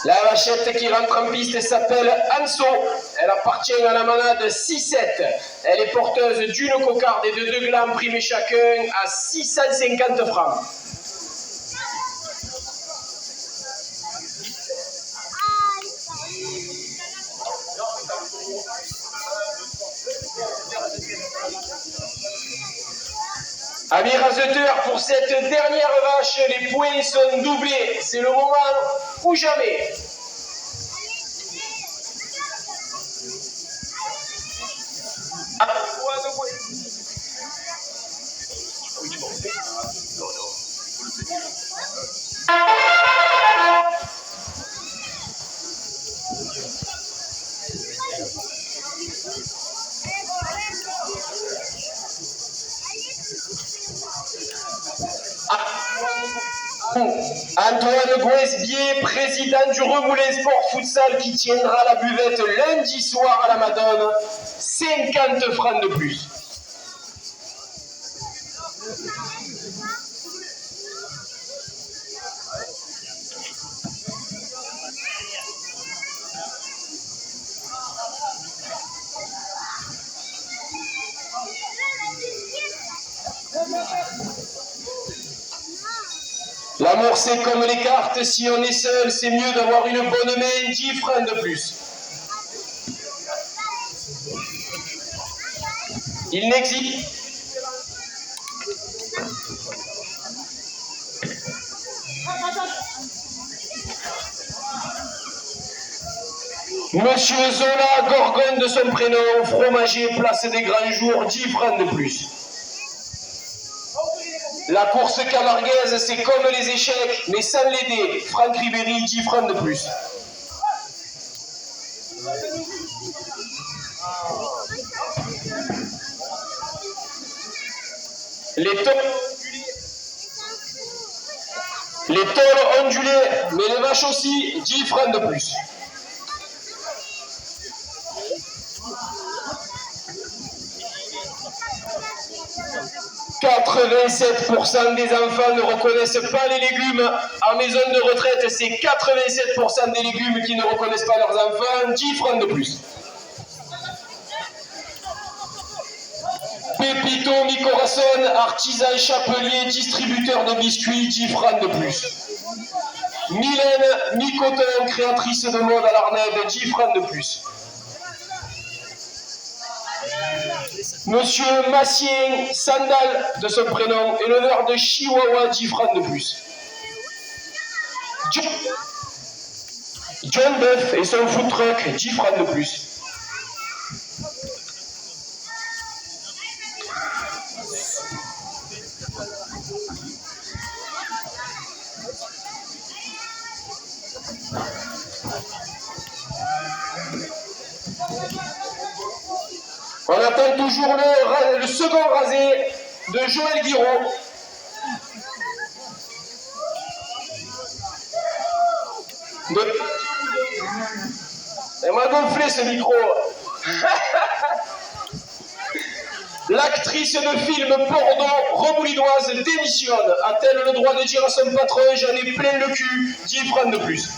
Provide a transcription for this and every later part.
La vachette qui rentre en piste s'appelle Anso. Elle appartient à la manade 6-7. Elle est porteuse d'une cocarde et de 2 glands primés chacun à 650 francs. Amis raseteurs, pour cette dernière vache, les points sont doublés. C'est le moment ou jamais. Antoine Gouesbier, président du Remoulin Sport Futsal qui tiendra la buvette lundi soir à la Madone, 50 francs de plus. L'amour c'est comme les cartes, si on est seul, c'est mieux d'avoir une bonne main, 10 francs de plus. Il n'existe... Monsieur Zola, Gorgone de son prénom, fromager, place des grands jours, 10 francs de plus. La course camarguaise, c'est comme les échecs, mais sans les dés. Franck Ribéry, 10 francs de plus. Les tôles ondulées, mais les vaches aussi, 10 francs de plus. « 87% des enfants ne reconnaissent pas les légumes. En maison de retraite, c'est 87% des légumes qui ne reconnaissent pas leurs enfants. 10 francs de plus. Pépito mi-corazon, artisan chapelier, distributeur de biscuits, 10 francs de plus. Mylène mi-coton, créatrice de mode à l'Arnède, 10 francs de plus. Monsieur Massien Sandal, de son prénom, éleveur de Chihuahua, 10 francs de plus. John Buff et son food truck, 10 francs de plus. On attend toujours le second rasé de Joël Guiraud. Elle m'a gonflé ce micro. L'actrice de film porno remoulinoise démissionne. A-t-elle le droit de dire à son patron « J'en ai plein le cul », 10 francs de plus.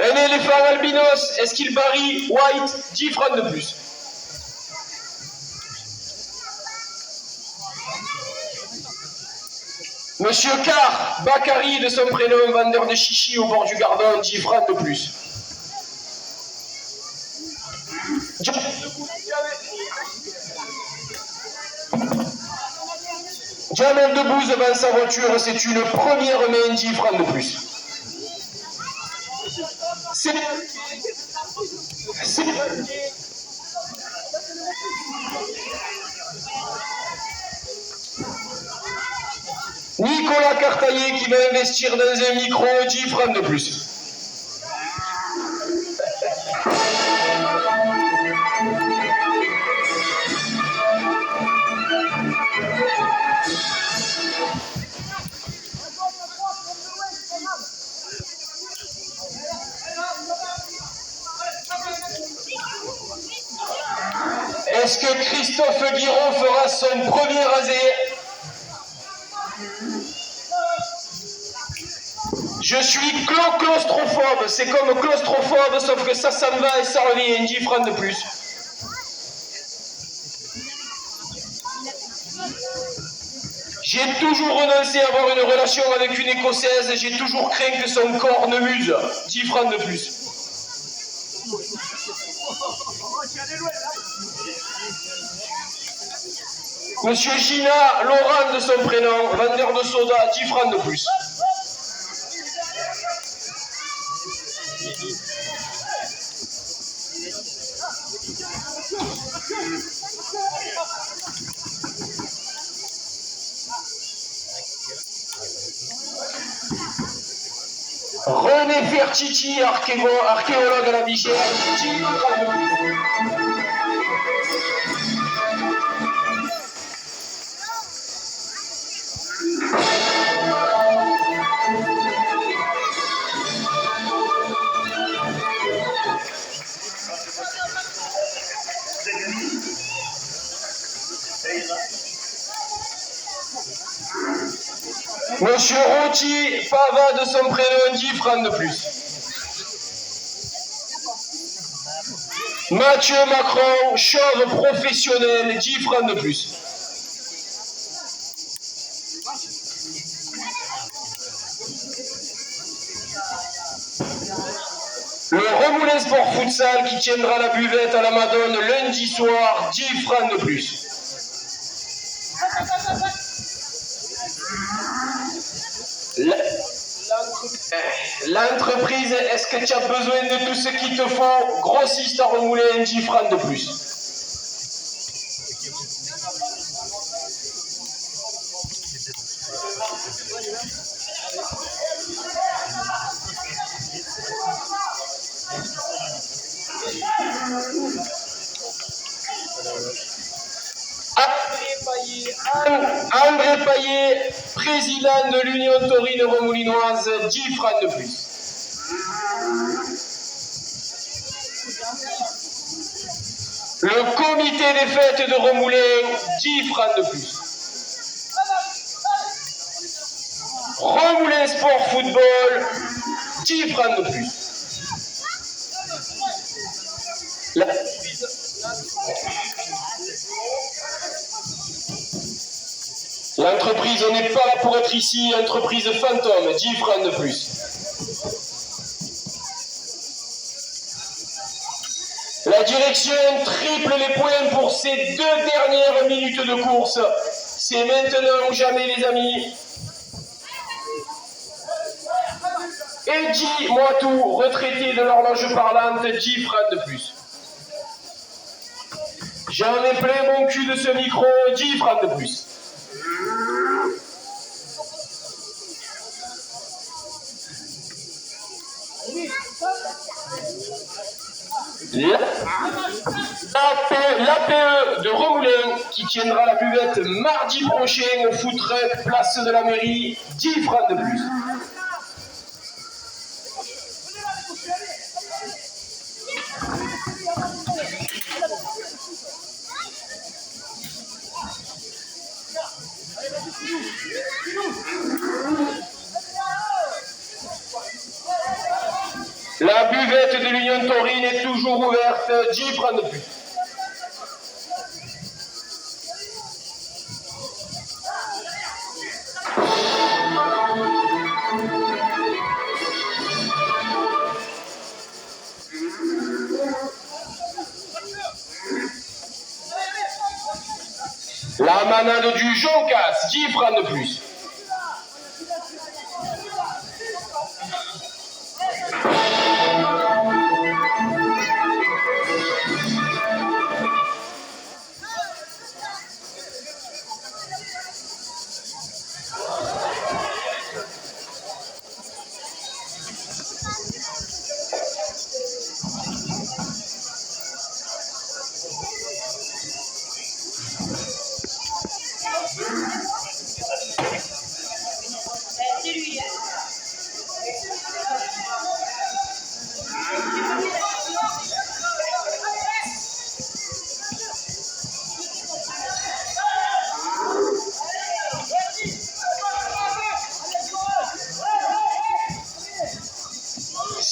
Un éléphant albinos, est-ce qu'il Barry White, 10 francs de plus. Monsieur Carr, Bakary de son prénom, vendeur de chichi au bord du Gardon, 10 francs de plus. Jamel Debbouze vend sa voiture, c'est une première main, 10 francs de plus. Nicolas Cartaillé qui va investir dans un micro, 10 francs de plus. Est-ce que Christophe Guiraud fera son premier rasé? Je suis claustrophobe, c'est comme claustrophobe, sauf que ça s'en va et ça revient, 10 francs de plus. J'ai toujours renoncé à avoir une relation avec une Écossaise, j'ai toujours craint que son corps ne m'use, 10 francs de plus. Monsieur Gina, Laurent de son prénom, vendeur de soda, 10 francs de plus. René Fertici, archéologue à la Bichère, 10 francs de plus. Monsieur Roti, Pava de son prénom, 10 francs de plus. Mathieu Macron, chauve professionnel, 10 francs de plus. Le Remoulin Sport Futsal qui tiendra la buvette à la Madone lundi soir, 10 francs de plus. L'entreprise, est-ce que tu as besoin de tout ce qu'il te faut? Grossiste à Remoulin, 10 francs de plus. André Payet, président de l'Union Taurine Remoulinoise, 10 francs de plus. Le comité des fêtes de Remoulin, 10 francs de plus. Remoulin Sport Football, 10 francs de plus. L'entreprise, on n'est pas là pour être ici, entreprise fantôme, 10 francs de plus. La direction triple les points pour ces 2 dernières minutes de course. C'est maintenant ou jamais, les amis. Eddy Moitou, retraité de l'horloge parlante, 10 francs de plus. J'en ai plein mon cul de ce micro, 10 francs de plus. L'APE de Remoulin qui tiendra la buvette mardi prochain au food truck place de la mairie, 10 francs de plus. La buvette de l'Union Taurine est toujours ouverte, 10 francs de plus. La manade du Joncas, 10 francs de plus.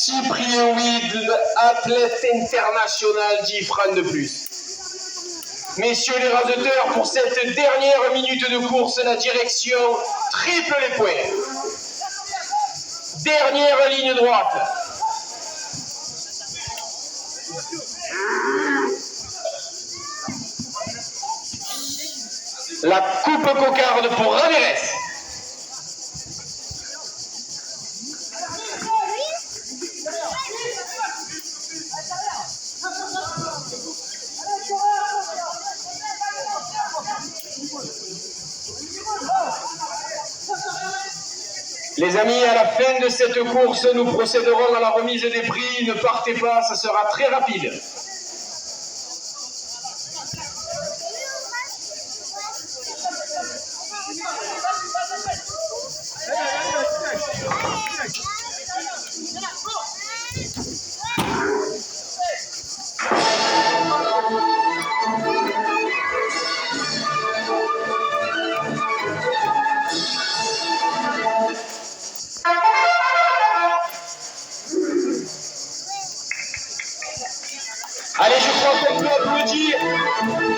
Cyprien Widl, athlète international, 10 francs de plus. Messieurs les raseteurs, pour cette dernière minute de course, la direction triple les points. Dernière ligne droite. La coupe cocarde pour Ramirez. Les amis, à la fin de cette course, nous procéderons à la remise des prix. Ne partez pas, ça sera très rapide.